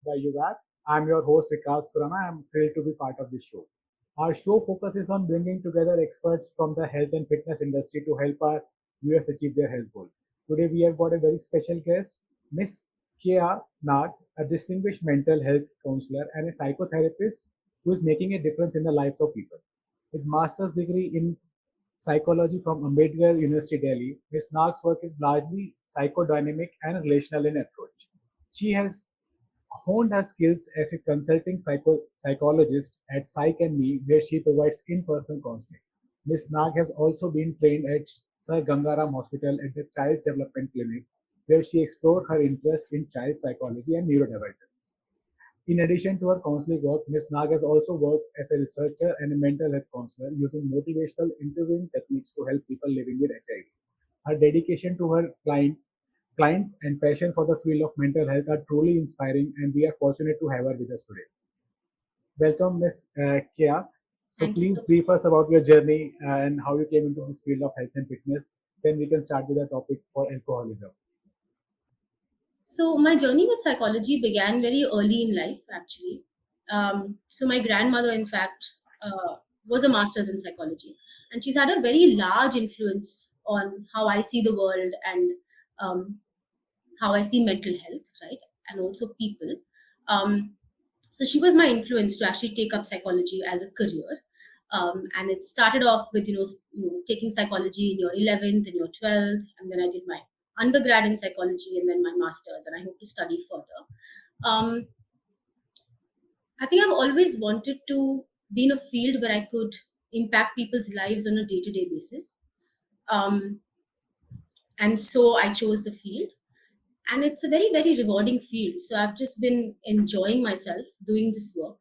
by you back. I'm your host Vikas Kurana. I'm thrilled to be part of this show. Our show focuses on bringing together experts from the health and fitness industry to help our viewers achieve their health goal. Today we have got a very special guest, Miss Kaeya Nag, a distinguished mental health counselor and a psychotherapist who is making a difference in the lives of people. With master's degree in psychology from Ambedkar University, Delhi, Ms. Nag's work is largely psychodynamic and relational in approach. She has honed her skills as a consulting psychologist at Psych and Me, where she provides in-person counseling. Ms. Nag has also been trained at Sir Gangaram Hospital at the Child's Development Clinic, where she explored her interest in child psychology and neurodivergence. In addition to her counseling work, Ms. Nag has also worked as a researcher and a mental health counselor using motivational interviewing techniques to help people living with HIV. Her dedication to her client and passion for the field of mental health are truly inspiring, and we are fortunate to have her with us today. Welcome, Ms. Kia. So Thank you please so brief us about your journey and how you came into this field of health and fitness. Then we can start with the topic for alcoholism. So my journey with psychology began very early in life, actually. So my grandmother, in fact, was a master's in psychology, and she's had a very large influence on how I see the world and um, how I see mental health, right, and also people. Um, so she was my influence to actually take up psychology as a career. And it started off with taking psychology in your 11th and your 12th, and then I did my undergrad in psychology and then my master's, and I hope to study further. Um, I think I've always wanted to be in a field where I could impact people's lives on a day-to-day basis, um, and so I chose the field. And it's a very, very rewarding field. So I've just been enjoying myself doing this work.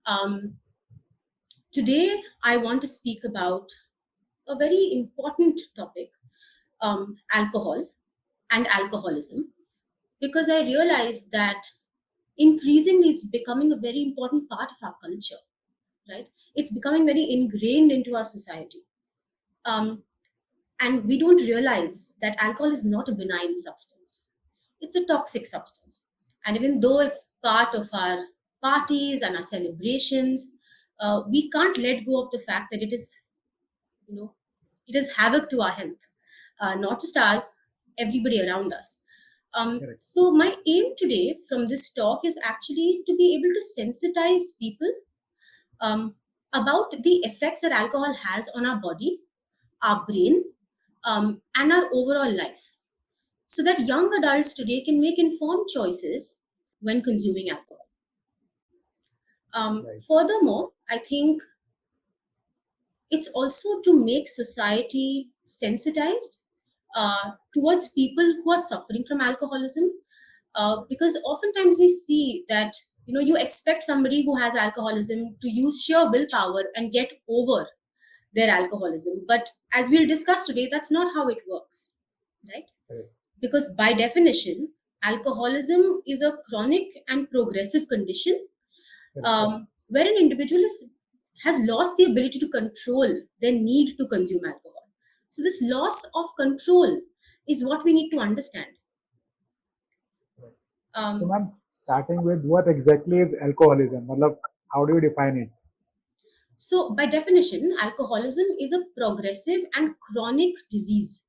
Um, Today, I want to speak about a very important topic, alcohol and alcoholism, because I realized that increasingly it's becoming a very important part of our culture, right? It's becoming very ingrained into our society. Um, and we don't realize that alcohol is not a benign substance, it's a toxic substance. And even though it's part of our parties and our celebrations, we can't let go of the fact that you know, it is havoc to our health, not just ours, everybody around us. Correct. So my aim today from this talk is actually to be able to sensitize people um, about the effects that alcohol has on our body, our brain, and our overall life, so that young adults today can make informed choices when consuming alcohol. Right. Furthermore, I think it's also to make society sensitized towards people who are suffering from alcoholism, because oftentimes we see that you expect somebody who has alcoholism to use sheer willpower and get over their alcoholism, but as we'll discuss today, that's not how it works, right? Correct. Because by definition, alcoholism is a chronic and progressive condition, Correct. where an individual has lost the ability to control their need to consume alcohol. So, this loss of control is what we need to understand. Right. So, Um, ma'am, starting with what exactly is alcoholism? Matlab, how do you define it? so, by definition, alcoholism is a progressive and chronic disease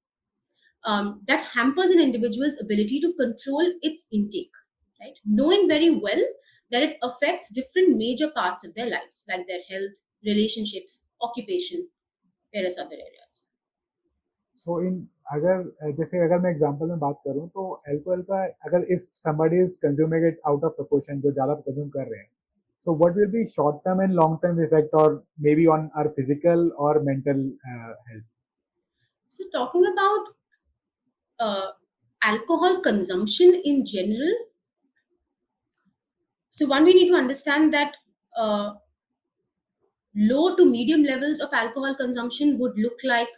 that hampers an individual's ability to control its intake, right? Knowing very well that it affects different major parts of their lives, like their health, relationships, occupation, various other areas. सो इन अगर जैसे अगर मैं example में बात करूं तो alcohol का अगर if somebody is consuming it out of proportion जो ज़्यादा कंज्यूम कर रहे हैं so what will be short term and long term effect or maybe on our physical or mental health? So, talking about alcohol consumption in general, so one, we need to understand that uh, low to medium levels of alcohol consumption would look like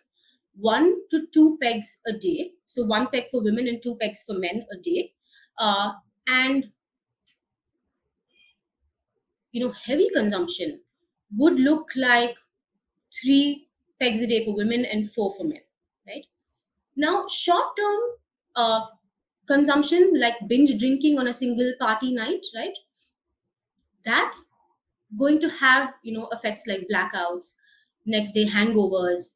1 to 2 pegs a day. So, 1 peg for women and 2 pegs for men a day. And heavy consumption would look like 3 pegs a day for women and 4 for men, right? Now, short term consumption, like binge drinking on a single party night, right? That's going to have, effects like blackouts, next day hangovers,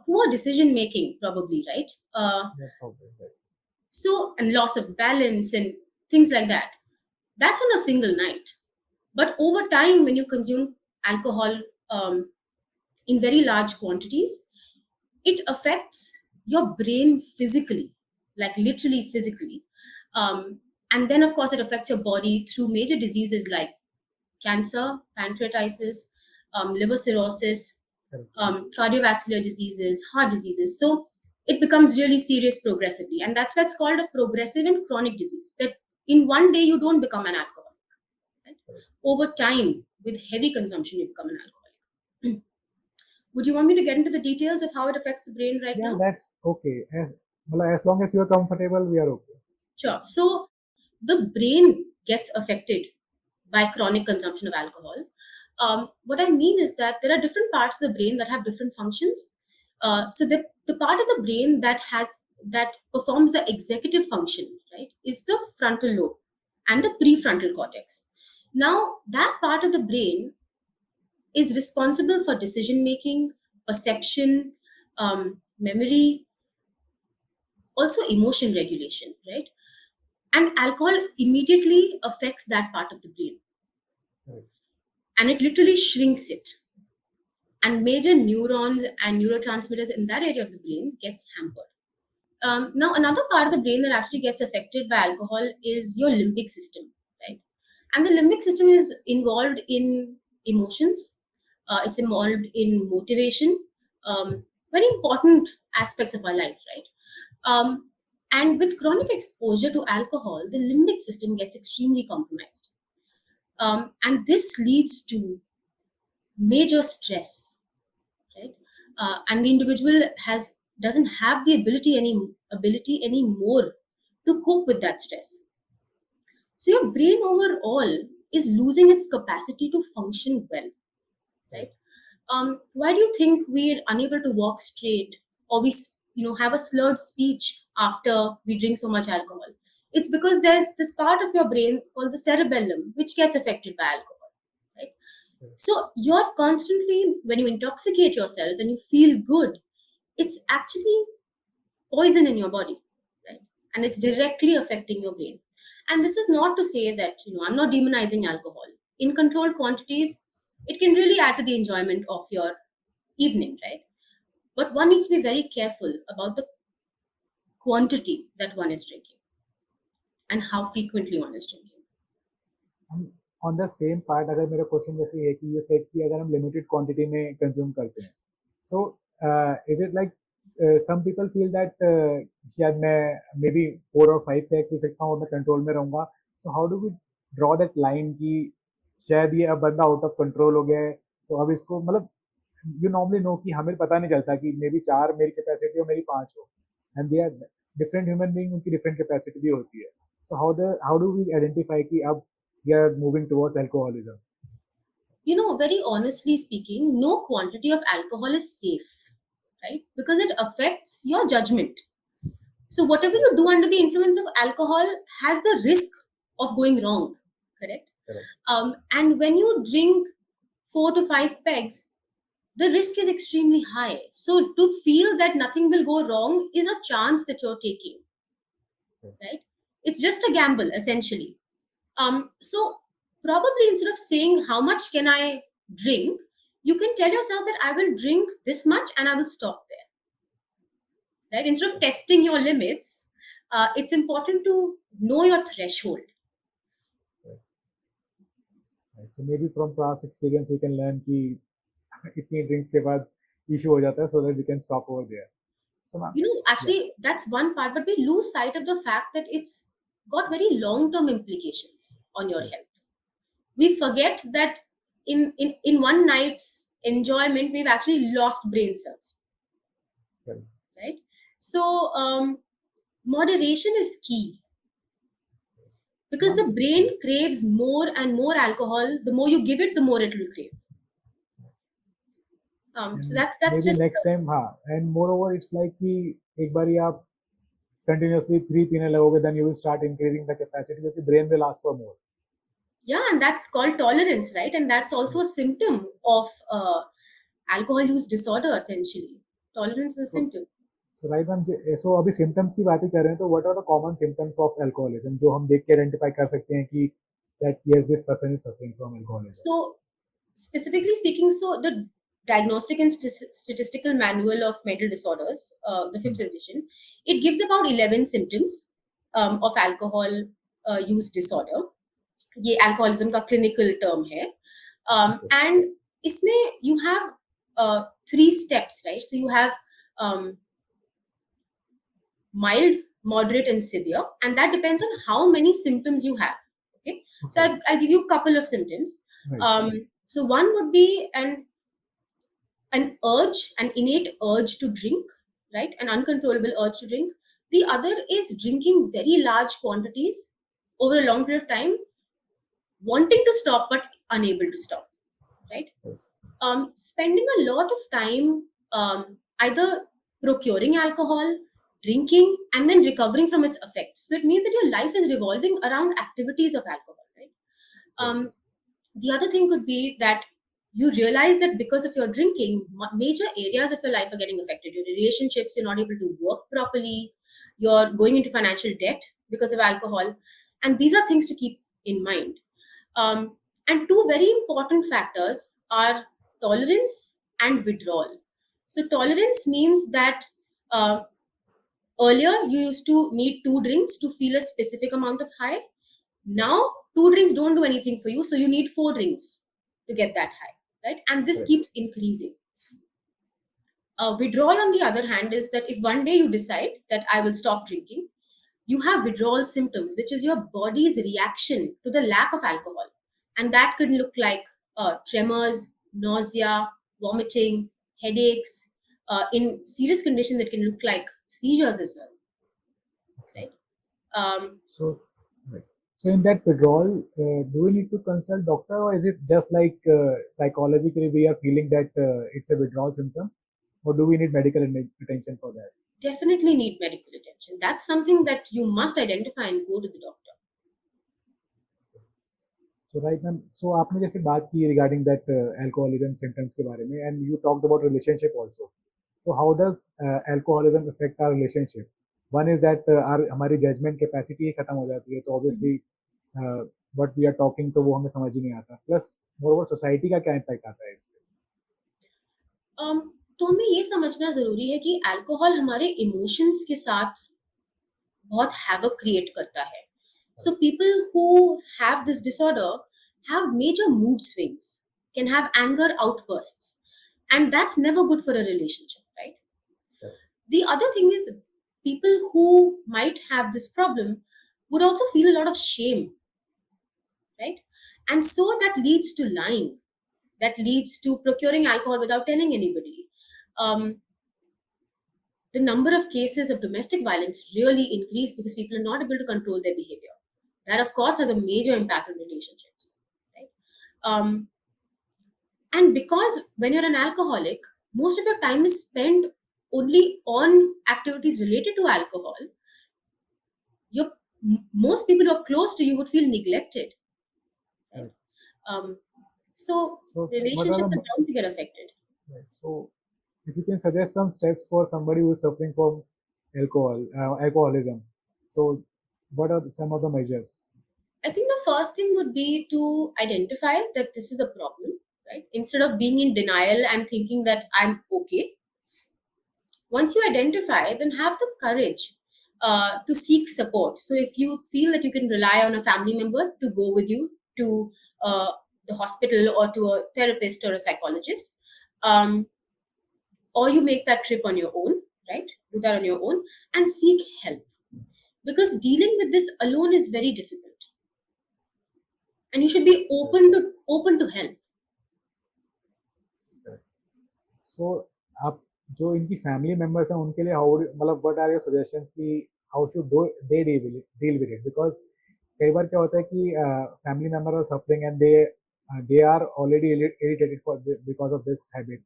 poor decision making, probably, right? That's obvious, right? So, and loss of balance and things like that. That's on a single night. But over time, when you consume alcohol in very large quantities, it affects your brain physically, like literally physically. Um, and then, of course, it affects your body through major diseases like cancer, pancreatitis, liver cirrhosis, Correct. cardiovascular diseases, heart diseases. So it becomes really serious progressively. And that's why it's called a progressive and chronic disease, that in one day you don't become an alcoholic. Right? Correct. Over time, with heavy consumption, you become an alcoholic. Would you want me to get into the details of how it affects the brain right Yeah, now? that's okay. As long as you are comfortable, we are okay. Sure. So the brain gets affected by chronic consumption of alcohol. What I mean is that there are different parts of the brain that have different functions. So the part of the brain that performs the executive function, right, is the frontal lobe and the prefrontal cortex. Now, that part of the brain is responsible for decision making, perception, memory, also emotion regulation, right? And alcohol immediately affects that part of the brain, Correct. and it literally shrinks it. And major neurons and neurotransmitters in that area of the brain gets hampered. Now, another part of the brain that actually gets affected by alcohol is your limbic system, right? And the limbic system is involved in emotions. It's involved in motivation, very important aspects of our life, right? Um, and with chronic exposure to alcohol, the limbic system gets extremely compromised. And this leads to major stress, right? And the individual has doesn't have the ability anymore to cope with that stress. So your brain overall is losing its capacity to function well, right? Correct. Why do you think we're unable to walk straight, or have a slurred speech after we drink so much alcohol? It's because there's this part of your brain called the cerebellum which gets affected by alcohol, right? Correct. So you're constantly, when you intoxicate yourself and you feel good, it's actually poison in your body, right? And it's directly affecting your brain. And this is not to say that, I'm not demonizing alcohol. In controlled quantities, it can really add to the enjoyment of your evening, right? But one needs to be very careful about the quantity that one is drinking and how frequently one is drinking. हम on the same part, अगर मेरा question जैसे है कि ये set कि अगर हम लिमिटेड क्वांटिटी में कंज्यूम करते हैं, so is it like some people feel that शायद मैं मे बी 4 और 5 पैक पी सकता हूँ और मैं कंट्रोल में रहूंगा, तो how do we draw that line कि शायद ये अब बंदा आउट ऑफ कंट्रोल हो गया है, तो अब इसको मतलब यू नॉर्मली नो कि हमें पता नहीं चलता कि मे बी 4 मेरी कैपेसिटी हो, मेरी 5 हो, and they are different human being, उनकी डिफरेंट कैपेसिटी भी होती है, तो हाउ डू वी आइडेंटिफाई कि अब we are moving towards alcoholism? Very honestly speaking, no quantity of alcohol is safe, right? Because it affects your judgment. So whatever you do under the influence of alcohol has the risk of going wrong, correct? Correct. And when you drink 4 to 5 pegs, the risk is extremely high. So to feel that nothing will go wrong is a chance that you're taking, Correct. right? It's just a gamble, essentially. So probably instead of saying how much can I drink, you can tell yourself that I will drink this much and I will stop there, right? Instead of testing your limits, it's important to know your threshold. Correct. Right. So maybe from past experience we can learn कि इतनी drinks के बाद issue हो जाता है, so that we can stop over there. So ma'am, yeah, Actually, that's one part, but we lose sight of the fact that it's got very long-term implications on your correct. health. We forget that in one night's enjoyment, we've actually lost brain cells, Correct. right? So moderation is key, So because ma'am, the brain craves more and more alcohol. The more you give it, the more it will crave. So and that's maybe just next time, हाँ, and moreover it's like कि एक बारी आप continuously 3 पीने लगोगे, then you will start increasing the capacity because the brain will ask for more. Yeah, and that's called tolerance, right? And that's also a symptom of alcohol use disorder, essentially. Tolerance is a So, symptom. so right ma'am, so अभी symptoms की बात ही कर रहे हैं, तो what are the common symptoms of alcoholism जो हम देख के identify कर सकते हैं कि that yes, this person is suffering from alcoholism. So, specifically speaking, so the Diagnostic and Statistical Manual of Mental Disorders, the fifth edition, it gives about 11 symptoms of alcohol use disorder. ये alcoholism का clinical term है. And इसमें you have 3 steps, right? So you have um, mild, moderate, and severe, and that depends on how many symptoms you have. Okay, so I'll give you a couple of symptoms. So one would be an urge, an innate urge to drink, right? An uncontrollable urge to drink. The other is drinking very large quantities over a long period of time, wanting to stop but unable to stop, right? Spending a lot of time either procuring alcohol, drinking, and then recovering from its effects. So it means that your life is revolving around activities of alcohol, right? The other thing could be that you realize that because of your drinking, major areas of your life are getting affected. Your relationships, you're not able to work properly, you're going into financial debt because of alcohol. And these are things to keep in mind. And two very important factors are tolerance and withdrawal. So, tolerance means that earlier you used to need 2 drinks to feel a specific amount of high. Now, 2 drinks don't do anything for you, so you need 4 drinks to get that high, right? And this keeps increasing. Withdrawal, on the other hand, is that if one day you decide that I will stop drinking, you have withdrawal symptoms, which is your body's reaction to the lack of alcohol. And that could look like tremors, nausea, vomiting, headaches. In serious conditions, it can look like seizures as well. Right? So, right. So in that withdrawal, do we need to consult doctor, or is it just like psychologically we are feeling that it's a withdrawal symptom, or do we need medical attention for that? Definitely need medical attention. That's something that you must identify and go to the doctor. So right ma'am, so आपने जैसे बात की regarding that alcoholism symptoms के बारे में, and you talked about relationship also. So how does alcoholism affect our relationship? One is that our हमारी judgment capacity ही खत्म हो जाती है, तो obviously what we are talking तो वो हमें समझ ही नहीं आता. Plus moreover society का क्या impact आता है इस पे? तो हमें ये समझना जरूरी है कि अल्कोहल हमारे इमोशंस के साथ बहुत हैवक क्रिएट करता है. So people who have this disorder have major mood swings, can have anger outbursts, and that's never good for a relationship, right? The other thing is people who might have this problem would also feel a lot of shame, right? And so that leads to lying, that leads to procuring alcohol without telling anybody. The number of cases of domestic violence really increase because people are not able to control their behavior. That, of course, has a major impact on relationships, right? And because when you're an alcoholic, most of your time is spent only on activities related to alcohol. Most people who are close to you would feel neglected, right? So relationships are bound to get affected. Right. So if you can suggest some steps for somebody who is suffering from alcoholism, so what are some of the measures? I think the first thing would be to identify that this is a problem, right? Instead of being in denial and thinking that I'm okay. Once you identify, then have the courage to seek support. So if you feel that you can rely on a family member to go with you to the hospital or to a therapist or a psychologist, or you make that trip on your own, right? Do that on your own and seek help. Because dealing with this alone is very difficult. And you should be open to help. So आप जो इनकी family members हैं उनके लिए how मतलब what are your suggestions कि how should they deal with it, because कई बार क्या होता है कि family member are suffering and they are already irritated for because of this habit.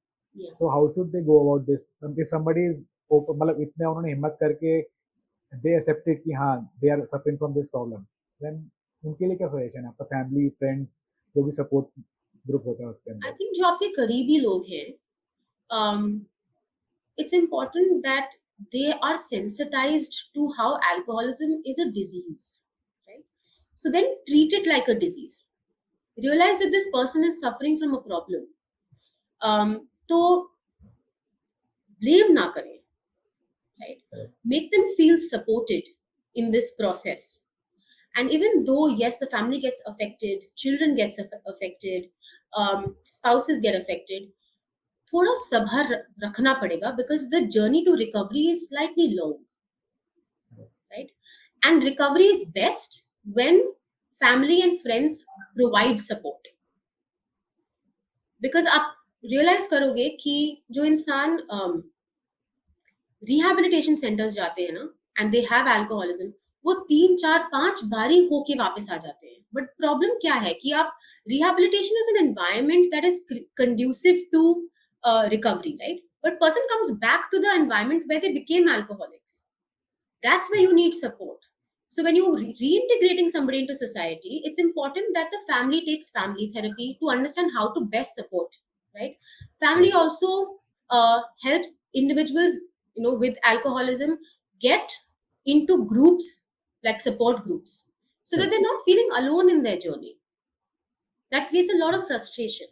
So how should they go about this? If somebody is मतलब इतने उन्होंने हिम्मत करके they accepted कि हाँ they are suffering from this problem, then उनके लिए क्या सजेशन है आपका? फैमिली, फ्रेंड्स, जो भी सपोर्ट ग्रुप होता है उसके आई अंदर? थिंक जो आपके करीबी लोग हैं, it's important that they are sensitized to how alcoholism is a disease, right? So then treat it like a disease. Realize that this person is suffering from a problem. तो blame ना करें, right? Make them feel supported in this process. And even though, yes, the family gets affected, children gets affected, spouses get affected, थोड़ा सब्र रखना पड़ेगा because the journey to recovery is slightly long, right? And recovery is best when family and friends provide support. Because आप realize करोगे कि जो इंसान rehabilitation centres जाते हैं ना एंड दे हैव अल्कोहलिज्म, वो 3 4 5 बारी होके वापस आ जाते हैं. बट प्रॉब्लम क्या है कि आप rehabilitation is an environment that is conducive to recovery, right? But person comes back to the environment where they became alcoholics. That's where you need support. So when you're reintegrating somebody into society, it's important that the family takes family therapy to understand how to best support, right? Family also helps individuals, with alcoholism, get into groups like support groups, so that they're not feeling alone in their journey. That creates a lot of frustration.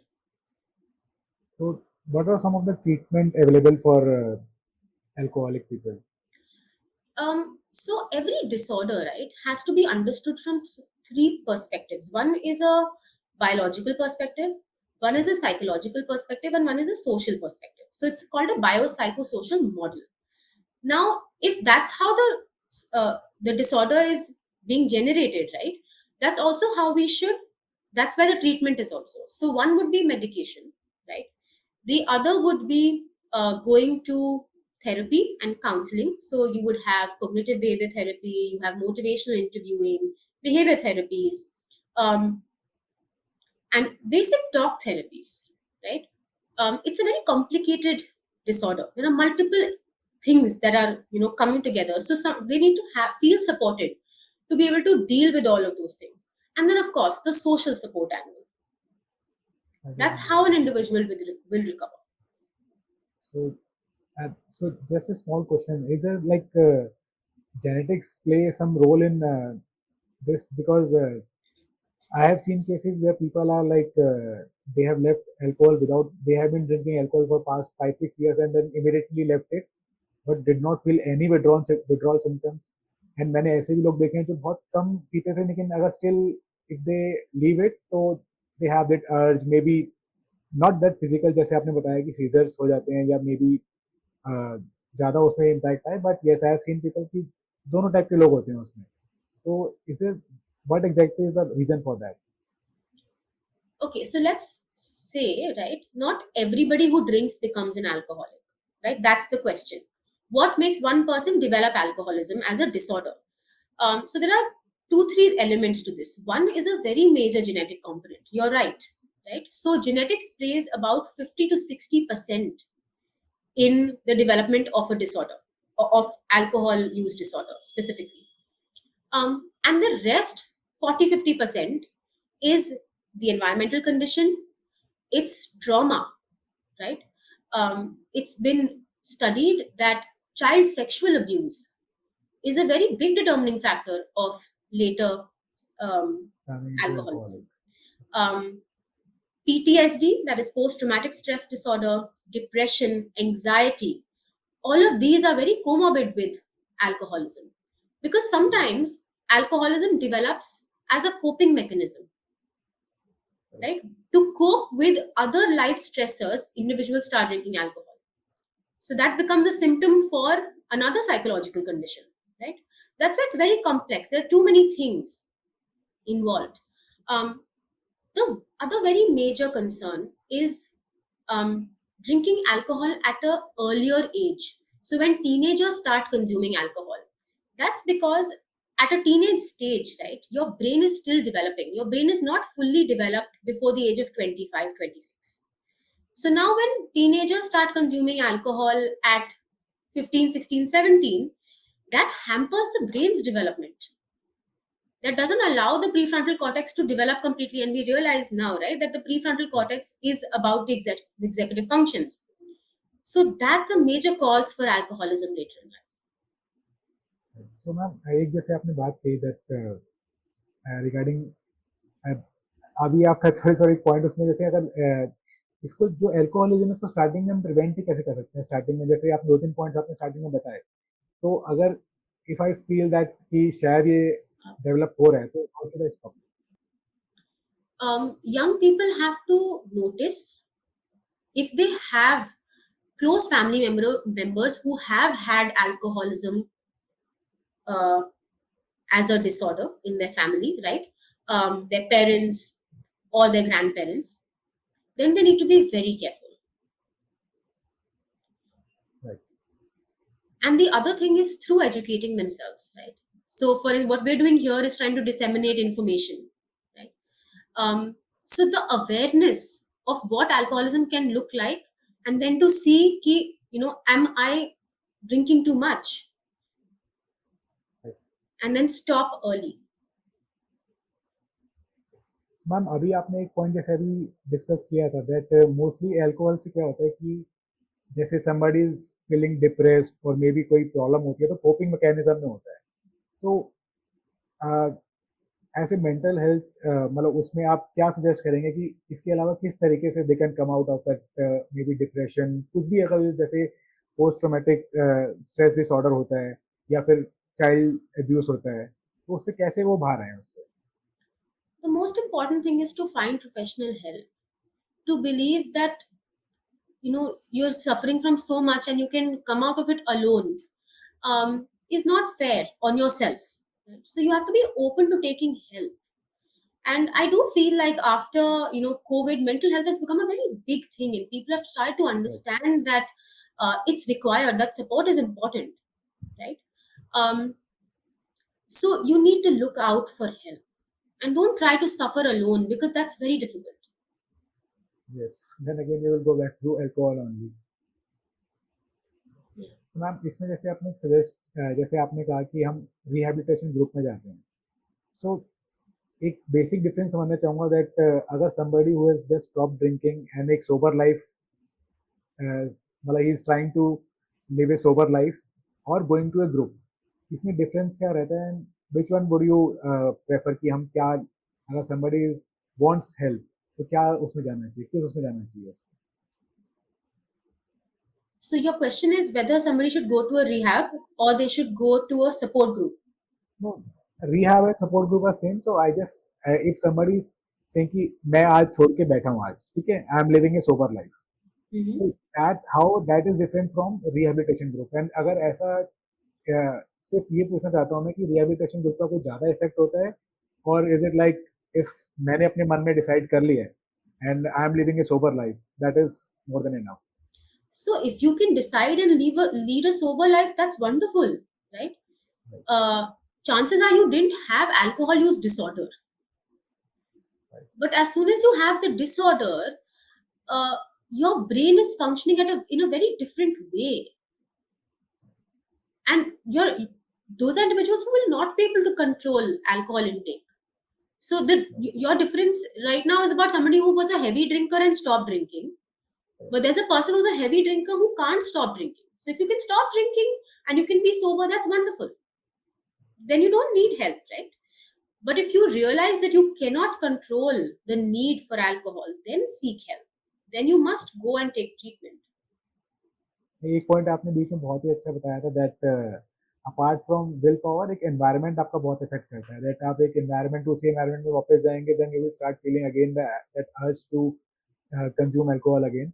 So what are some of the treatment available for alcoholic people? So every disorder, right, has to be understood from three perspectives. One is a biological perspective, one is a psychological perspective, and one is a social perspective. So it's called a biopsychosocial model. Now, if that's how the disorder is being generated, right, that's also how we should. That's where the treatment is also. So one would be medication, right? The other would be going to therapy and counseling. So you would have cognitive behavior therapy, you have motivational interviewing, behavior therapies, um, and basic talk therapy, right? It's a very complicated disorder. There are multiple things that are coming together. So they need to feel supported to be able to deal with all of those things. And then, of course, the social support angle. That's how an individual will recover. So, so just a small question: is there like genetics play some role in this? Because I have seen cases where people are like they have left alcohol without they have been drinking alcohol for past 5 6 years and then immediately left it, but did not feel any withdrawal symptoms. And मैंने ऐसे भी लोग देखे हैं जो बहुत कम पीते थे लेकिन अगर still if they leave it तो they have that urge, maybe not that physical जैसे आपने बताया कि सीजर्स हो जाते हैं या मे बी ज़्यादा उसमें इम्पैक्ट आए, but yes I have seen people की दोनों टाइप के लोग होते हैं उसमें. तो is what exactly is the reason for that? Okay, so let's say, right, not everybody who drinks becomes an alcoholic, right? That's the question. What makes one person develop alcoholism as a disorder? So there are 2 3 elements to this. One is a very major genetic component. You're right? So genetics plays about 50 to 60% in the development of a disorder, of alcohol use disorder specifically. And the rest, 40 50%, is the environmental condition, it's trauma, right? It's been studied that child sexual abuse is a very big determining factor of later alcoholism. Um, PTSD, that is post traumatic stress disorder, depression, anxiety, all of these are very comorbid with alcoholism, because sometimes alcoholism develops as a coping mechanism, right? To cope with other life stressors, individuals start drinking alcohol. So that becomes a symptom for another psychological condition, right? That's why it's very complex. There are too many things involved. The other very major concern is drinking alcohol at an earlier age. So when teenagers start consuming alcohol, that's because at a teenage stage, right, your brain is still developing. Your brain is not fully developed before the age of 25, 26. So now when teenagers start consuming alcohol at 15, 16, 17, that hampers the brain's development. That doesn't allow the prefrontal cortex to develop completely. And we realize now, right, that the prefrontal cortex is about the executive functions. So that's a major cause for alcoholism later in life. So ma'am एक जैसे आपने बात कही that regarding अभी आपका थोड़ी सा एक पॉइंट उसमें जैसे अगर इसको जो एल्कोहलिज्म है उसको स्टार्टिंग में हम प्रिवेंट ही कैसे कर सकते हैं स्टार्टिंग में जैसे आप दो तीन पॉइंट्स आपने स्टार्टिंग में बताए तो अगर इफ आई फील दैट कि शायद ये डेवलप हो रहा है तो how should I stop Young people have to notice if they have close family members who have had alcoholism uh, as a disorder in their family, right? Their parents or their grandparents, then they need to be very careful. Right And the other thing is through educating themselves, right? So, for what we're doing here is trying to disseminate information, right? So, the awareness of what alcoholism can look like, and then to see, ki, am I drinking too much? And then stop early. Ma'am अभी आपने एक point जैसे अभी discuss किया था that mostly alcohol से क्या होता है कि जैसे somebody is feeling depressed और मे बी कोई प्रॉब्लम होती है तो कोपिंग मैकेनिज्म में होता है तो ऐसे मेंटल हेल्थ मतलब उसमें आप क्या सजेस्ट करेंगे कि इसके अलावा किस तरीके से they can come out of that may be depression कुछ भी अगर जैसे पोस्ट ट्रॉमेटिक स्ट्रेस डिसऑर्डर होता है या फिर चाइल्ड एब्यूज होता है तो उससे कैसे वो बाहर आए उससे The most important thing is to find professional help, to believe that you're suffering from so much and you can come out of it alone, is not fair on yourself, right? So you have to be open to taking help. And I do feel like after COVID, mental health has become a very big thing, and people have started to Right. understand that it's required, that support is important, right? um, so you need to look out for help, and don't try to suffer alone, because that's very difficult. Yes. Then again you will go back to alcohol only. Yeah. तो ma'am इसमें जैसे आपने suggest जैसे आपने कहा कि हम rehabilitation group में जाते हैं सो एक बेसिक डिफरेंस समझना चाहूंगा दैट अगर somebody who has just stopped drinking and एक sober life मतलब ही is trying to live a sober life और गोइंग टू ए ग्रुप इसमें डिफरेंस क्या रहता है which one would you prefer कि हम क्या अगर somebody is wants help तो क्या उसमें जाना चाहिए किस उसमें जाना चाहिए उसको So your question is whether somebody should go to a rehab or they should go to a support group. No, rehab and support group are same. So I just if somebody is saying कि मैं आज छोड़ के बैठा हूँ आज ठीक है I am living A sober life Mhm. So that how that is different from rehabilitation group and अगर ऐसा सिर्फ ये पूछना चाहता हूँ मैं कि रिहैबिलिटेशन ग्रुप का कुछ ज़्यादा इफेक्ट होता है और इज इट लाइक इफ मैंने अपने मन में डिसाइड कर लिया है and I am living A sober life that is more than enough So if you can decide and lead a sober life, that's wonderful, right? Right Chances are you didn't have alcohol use disorder, right but as soon as you have the disorder, uh, your brain is functioning in a very different way, and those are individuals who will not be able to control alcohol intake. So your difference right now is about somebody who was a heavy drinker and stopped drinking. But there's a person who's a heavy drinker who can't stop drinking. So if you can stop drinking and you can be sober, that's wonderful. Then you don't need help, right? But if you realize that you cannot control the need for alcohol, then seek help. Then you must go and take treatment. एक point आपने बीच में बहुत ही अच्छा बताया था that apart from will power एक environment आपका बहुत इफेक्ट करता है दैट आप एक एनवायरनमेंट उसी एनवायरनमेंट में वापस जाएंगे then you will start feeling again that urge to consume alcohol again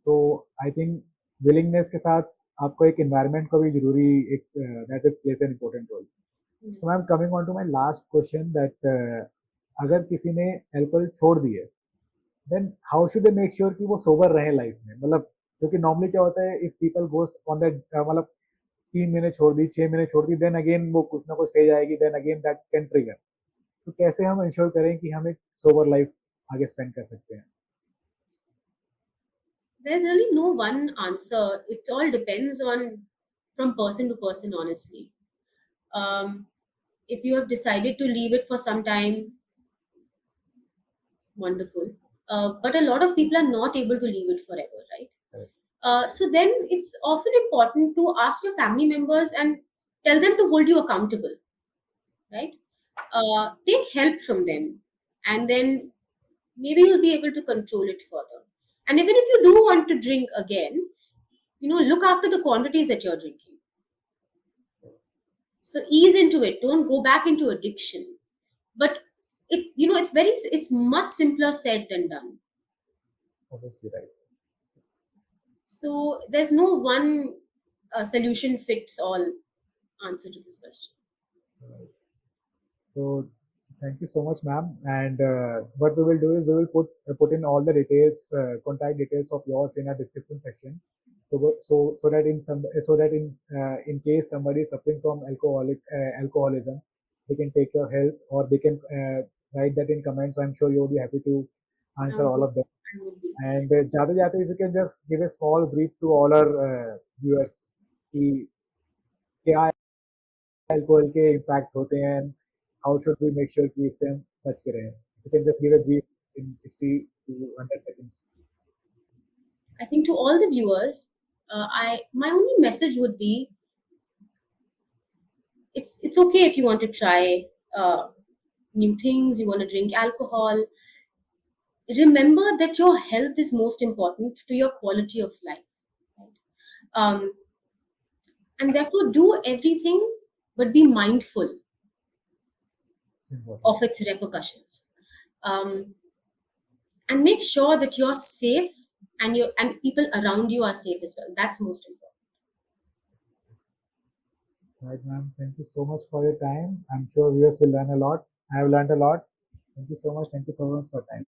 तो आई थिंक विलिंगनेस के साथ आपको एक एनवायरनमेंट को भी जरूरी एक that is place an important role so ma'am coming on to my last question that अगर किसी ने अल्कोहल छोड़ दिए then how should they make sure कि वो सोबर रहे लाइफ में मतलब क्योंकि नॉर्मली क्या होता है if people goes on that मतलब 3 महीने छोड़ दी 6 महीने छोड़ दी देन अगेन वो कुछ ना कुछ स्टेज आएगी then again that can trigger तो कैसे हम इंश्योर करें कि हम एक सोबर लाइफ आगे स्पेंड कर सकते हैं There's really no one answer. It all depends on from person to person, honestly. Um, if you have decided to leave it for some time, wonderful. But a lot of people are not able to leave it forever, right? Correct. So then it's often important to ask your family members and tell them to hold you accountable, right? Take help from them, and then maybe you'll be able to control it further. And even if you do want to drink again, look after the quantities that you're drinking. So ease into it. Don't go back into addiction. But it's much simpler said than done. Obviously, right. Yes. So there's no one solution fits all answer to this question. Right. So thank you so much, ma'am. And what we will do is we will put in all the details, contact details of yours in our description section. So that in case somebody is suffering from alcoholism, they can take your help, or they can write that in comments. I'm sure you'll be happy to I answer would all be. of them. I would be. And Jate Jate, if you can just give a small brief to all our viewers कि क्या alcohol के impact होते हैं, how should we make sure कि इससे हम बच के रहें? You can just give a brief in 60 to 100 seconds. I think to all the viewers, I my only message would be it's okay if you want to try new things, you want to drink alcohol. Remember that your health is most important to your quality of life, right? Um, and therefore do everything, but be mindful It's important. of its repercussions. Um, and make sure that you're safe and people around you are safe as well. That's most important. Right, ma'am. Thank you so much for your time. I'm sure viewers will learn a lot. I have learned a lot. Thank you so much. Thank you so much for your time.